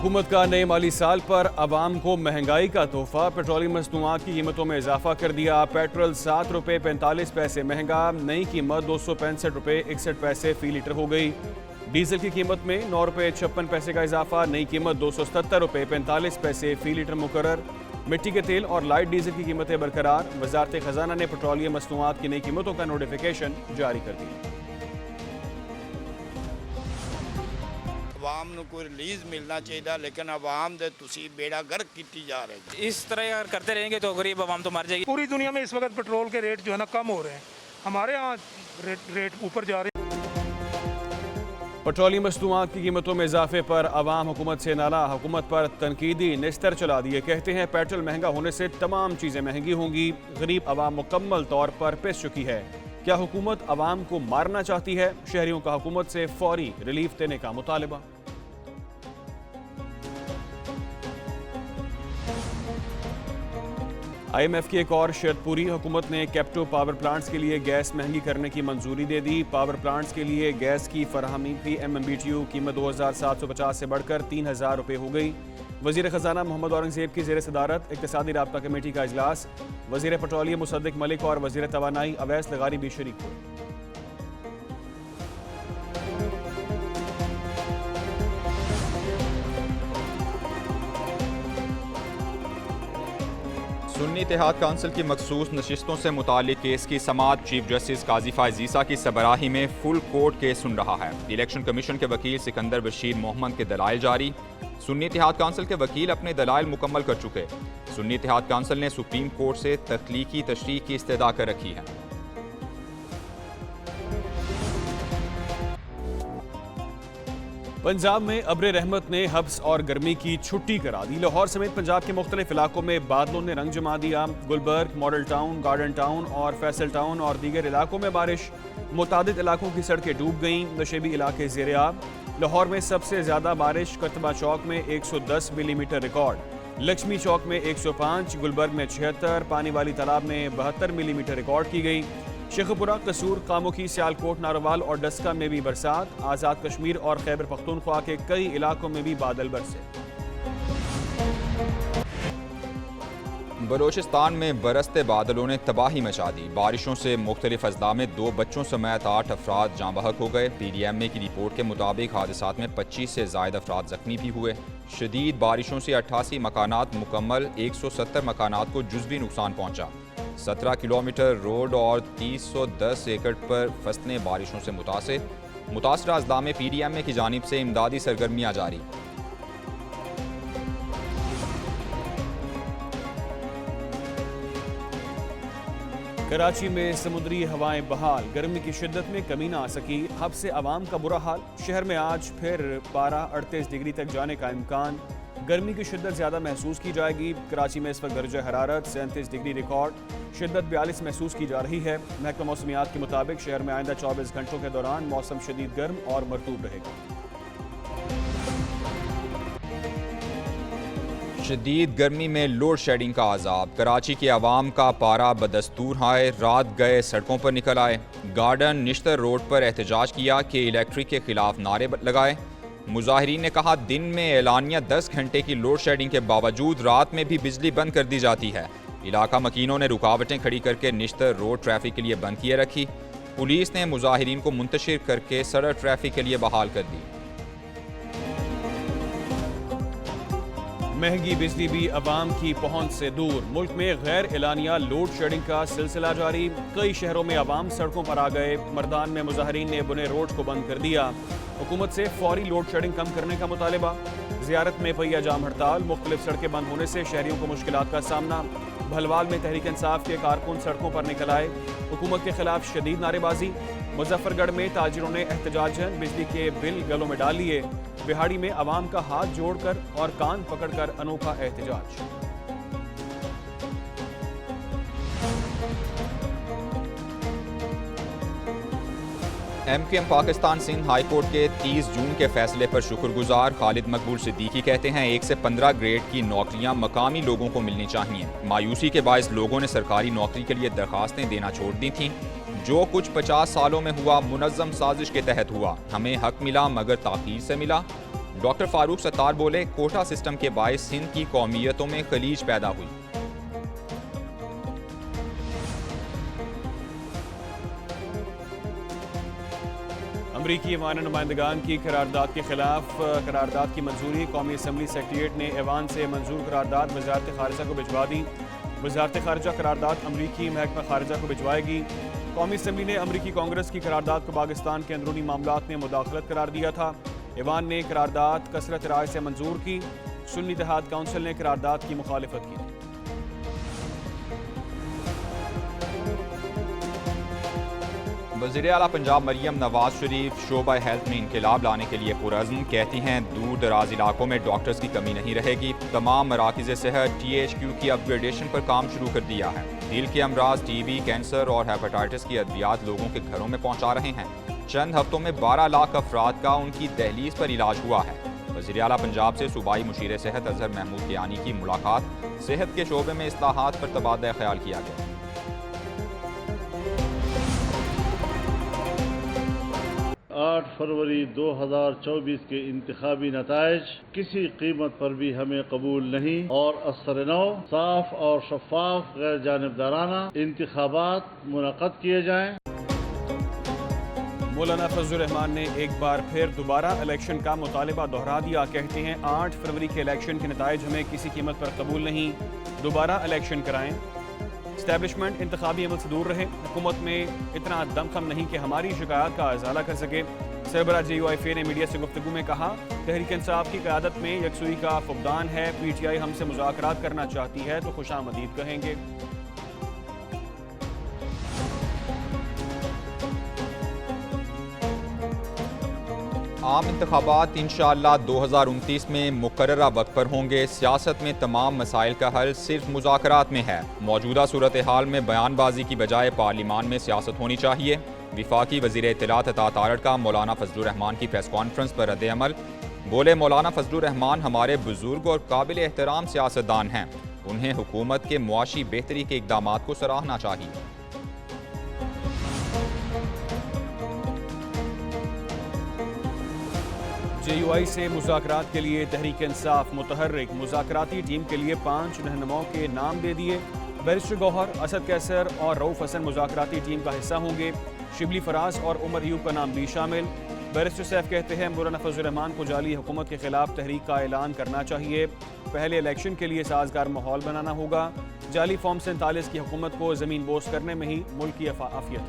हुकूमत का नए माली साल पर अवाम को महंगाई का तोहफा। पेट्रोलियम मसनूआत की कीमतों में इजाफा कर दिया। पेट्रोल 7 रुपये 45 पैसे महंगा, नई कीमत 265 रुपये 61 पैसे फी लीटर हो गई। डीजल की कीमत में 9 रुपये 56 पैसे का इजाफा, नई कीमत 277 रुपये 45 पैसे फी लीटर मुकर्रर। मिट्टी के तेल और लाइट डीजल की कीमतें बरकरार। वजारत खजाना ने पेट्रोलियम मसनूआत की नई कीमतों का नोटिफिकेशन जारी कर दिया। आवाम ਨੂੰ कोई रिलीज मिलना चाहिए, लेकिन आवाम दे तुसी बेड़ा गर्क की जा रही है। इस तरह अगर करते रहेंगे तो गरीब आवाम तो मर जाएगी। पूरी दुनिया में इस वक्त पेट्रोल के रेट जो है ना कम हो रहे हैं, हमारे यहाँ रेट ऊपर जा रहे हैं। पेट्रोलियम मसनूआत की कीमतों में इजाफे पर अवाम हुकूमत से नाला। हुकूमत पर तनकीदी निस्तर चला दिए। कहते हैं पेट्रोल महंगा होने से तमाम चीज़ें महंगी होंगी। गरीब आवाम मुकम्मल तौर पर पिस चुकी है। क्या हुकूमत अवाम को मारना चाहती है? शहरियों का हुकूमत से फौरी रिलीफ देने का मुतालबा। IMF की एक और शर्त पूरी। हुकूमत ने कैप्टो पावर प्लांट्स के लिए गैस महंगी करने की मंजूरी दे दी। पावर प्लांट्स के लिए गैस की फराहमी फी MMBTU कीमत 2750 से बढ़कर 3000 रुपये हो गई। वज़ीर ख़जाना मोहम्मद औरंगज़ेब की ज़ेर सदारत इक़्तिसादी राब्ता कमेटी का इजलास। वज़ीर पेट्रोलियम मुसद्दिक़ मलिक और वज़ीर तवानाई अवैस लगारी भी शरीक हुए। सुन्नी इत्तेहाद काउंसिल की मखसूस नशिस्तों से मुतालिक केस की समाअत चीफ जस्टिस काजी फायज़ ईसा की सबराही में फुल कोर्ट केस सुन रहा है। इलेक्शन कमीशन के वकील सिकंदर बशीर मोहम्मद के दलाइल जारी। सुन्नी इत्तेहाद काउंसिल के वकील अपने दलाइल मुकम्मल कर चुके। सुन्नी इत्तेहाद काउंसिल ने सुप्रीम कोर्ट से तख्लीकी तशरीह की इस्तदा कर रखी है। पंजाब में अब्र रहमत ने हब्स और गर्मी की छुट्टी करा दी। लाहौर समेत पंजाब के मुख्तलिफ इलाकों में बादलों ने रंग जमा दिया। Gulberg, Model Town, Garden Town और फैसल टाउन और दीगर इलाकों में बारिश। मुतादिद इलाकों की सड़कें डूब गईं। नशेबी इलाके ज़ेर आब। लाहौर में सबसे ज़्यादा बारिश करतबा चौक में 110 मिलीमीटर रिकॉर्ड, लक्ष्मी चौक में 105, गुलबर्ग में 76, पानी वाली तालाब में 72 मिलीमीटर रिकॉर्ड की गई। शेखपुरा, कसूर, कामुकी, सियालकोट, नारोवाल और डस्का में भी बरसात। आज़ाद कश्मीर और खैबर पख्तूनख्वा के कई इलाकों में भी बादल बरसे। बलोचिस्तान में बरसते बादलों ने तबाही मचा दी। बारिशों से मुख्तलिफ अजला में 2 बच्चों समेत 8 अफराद जाँ बहक हो गए। PDMA की रिपोर्ट के मुताबिक हादसात में 25 से ज़ायद अफराद जख्मी भी हुए। शदीद बारिशों से 88 मकानात मुकम्मल, 170 मकानात को जुज़वी नुकसान पहुँचा। 17 किलोमीटर रोड और 310 एकड़ पर फसलें बारिशों से मुतासरा अजला में PDMA की जानिब से इमदादी सरगर्मियाँ जारी। कराची में समुद्री हवाएं बहाल। गर्मी की शिद्दत में कमी ना आ सकी। हब से आवाम का बुरा हाल। शहर में आज फिर पारा 38 डिग्री तक जाने का इम्कान। गर्मी की शिद्दत ज़्यादा महसूस की जाएगी। कराची में इस वक्त दर्जा हरारत 37 डिग्री रिकॉर्ड, शिद्दत 42 महसूस की जा रही है। महकमा मौसमियात के मुताबिक शहर में आइंदा 24 घंटों के दौरान मौसम शदीद गर्म और मरतूब रहेगा। शदीद गर्मी में लोड शेडिंग का अजाब। कराची के अवाम का पारा बदस्तूर हाय। रात गए सड़कों पर निकल आए। गार्डन निश्तर रोड पर एहतजाज किया कि इलेक्ट्रिक के खिलाफ नारे लगाए। मुजाहिरीन ने कहा दिन में एलानिया 10 घंटे की लोड शेडिंग के बावजूद रात में भी बिजली बंद कर दी जाती है। इलाका मकीनों ने रुकावटें खड़ी करके निश्तर रोड ट्रैफिक के लिए बंद किए रखी। पुलिस ने मुजाहिरीन को मुंतशिर करके सड़क ट्रैफिक के लिए बहाल कर दी। महंगी बिजली भी अवाम की पहुंच से दूर। मुल्क में गैर एलानिया लोड शेडिंग का सिलसिला जारी। कई शहरों में अवाम सड़कों पर आ गए। मर्दान में मुजाहिरीन ने बुने रोड को बंद कर दिया। हुकूमत से फौरी लोड शेडिंग कम करने का मुतालबा। ज़ियारत में पहिया जाम हड़ताल। मुख्तलिफ सड़कें बंद होने से शहरियों को मुश्किलात का सामना। भलवाल में तहरीक इंसाफ के कारकुन सड़कों पर निकल आए। हुकूमत के खिलाफ शदीद नारेबाजी। मुजफ्फरगढ़ में ताजिरों ने एहतजाजन बिजली के बिल गलों में डाल लिए। बिहाड़ी में अवाम का हाथ जोड़कर और कान पकड़कर अनोखा एहतजाज। MQM Pakistan Sindh High Court के 30 जून के फैसले पर शुक्रगुजार। खालिद मकबूल सिद्दीकी कहते हैं 1 से 15 ग्रेड की नौकरियां मकामी लोगों को मिलनी चाहिए। मायूसी के बायस लोगों ने सरकारी नौकरी के लिए दरखास्तें देना छोड़ दी थीं। जो कुछ 50 सालों में हुआ मुनज़्ज़म साजिश के तहत हुआ। हमें हक मिला मगर ताख़ीर से मिला। डॉक्टर फारूक सत्तार बोले, कोटा सिस्टम के बायस सिंध की कौमियतों में खलीज पैदा हुई। अमरीकी ईवान नुमाइंदगान की करारदाद के खिलाफ करारदाद की मंजूरी। कौमी असम्बली सेक्रेटेरिएट ने ईवान से मंजूर करारदाद वजारत खारजा को भिजवा दी। वजारत खारजा करारदाद अमरीकी महकमा खारजा को भिजवाएगी। कौमी असम्बली ने अमरीकी कांग्रेस की करारदाद को पाकिस्तान के अंदरूनी मामलात में मुदाखलत करार दिया था। ईवान ने करारदाद कसरत राय से मंजूर की। सुन्नी इत्तेहाद काउंसिल ने करारदाद की मुखालिफत की। वज़ीर आला पंजाब मरियम नवाज शरीफ शोबा हेल्थ में इनकलाब लाने के लिए पुरअज़्म। कहती हैं दूर दराज इलाकों में डॉक्टर्स की कमी नहीं रहेगी। तमाम मराकिज़ सेहत THQ की अपग्रेडेशन पर काम शुरू कर दिया है। दिल के अमराज, TB, कैंसर और हेपेटाइटिस की अद्वियात लोगों के घरों में पहुँचा रहे हैं। चंद हफ्तों में 12 लाख अफराद का उनकी दहलीज पर इलाज हुआ है। वज़ीर आला पंजाब से सूबाई मुशीर सेहत अजहर महमूद कियानी की मुलाकात। सेहत के शोबे में इस्लाहात पर तबादला ख्याल किया गया। 8 फरवरी 2024 के इंतखाबी नताइज किसी कीमत पर भी हमें कबूल नहीं और असर नौ साफ और शफाफ गैर जानिबदाराना इंतखाबात मुनक़्क़द किए जाएँ। मौलाना फजलुर रहमान ने एक बार फिर दोबारा इलेक्शन का मुतालिबा दोहरा दिया। कहते हैं 8 फरवरी के इलेक्शन के नताइज हमें किसी कीमत पर कबूल नहीं, दोबारा इलेक्शन कराएं। इस्टेब्लिशमेंट इंतखाबी अमल से दूर रहे। हुकूमत में इतना दमखम नहीं कि हमारी शिकायत का अजाला कर सके। सरबराह JUIFA ने मीडिया से गुफ्तगू में कहा, तहरीक इंसाफ की क़यादत में यकसुई का फुक़दान है। PTI हमसे मुज़ाकरात करना चाहती है तो खुशामदीद कहेंगे। आम इंतखाबात इंशाअल्लाह 2029 में मुकर्ररा वक्त पर होंगे। सियासत में तमाम मसाइल का हल सिर्फ मुज़ाकरात में है। मौजूदा सूरत हाल में बयानबाजी की बजाय पार्लिमान में सियासत होनी चाहिए। विफाकी वज़ीर इत्तलात अता तारड़ का मौलाना फजलुर रहमान की प्रेस कॉन्फ्रेंस पर रद्द अमल। बोले, मौलाना फजलुर रहमान हमारे बुजुर्ग और काबिल एहतराम सियासतदान हैं। उन्हें हुकूमत के मुआशी बेहतरी के इक़दामात को सराहना चाहिए। JUI से मुज़ाकरात के लिए तहरीक इंसाफ मुतहर्रिक। मुज़ाकराती टीम के लिए 5 रहनुमाओं के नाम दे दिए। बैरिस्टर गौहर, असद कैसर और रऊफ हसन मुज़ाकराती टीम का हिस्सा होंगे। शिबली फराज और उमर अयूब का नाम भी शामिल। बैरिस्टर सैफ कहते हैं मौलाना फजलुर रहमान को जाली हुकूमत के खिलाफ तहरीक का ऐलान करना चाहिए। पहले इलेक्शन के लिए साजगार माहौल बनाना होगा। जाली फॉर्म 47 की हुकूमत को ज़मीन बोस करने में ही मुल्क की आफियत है।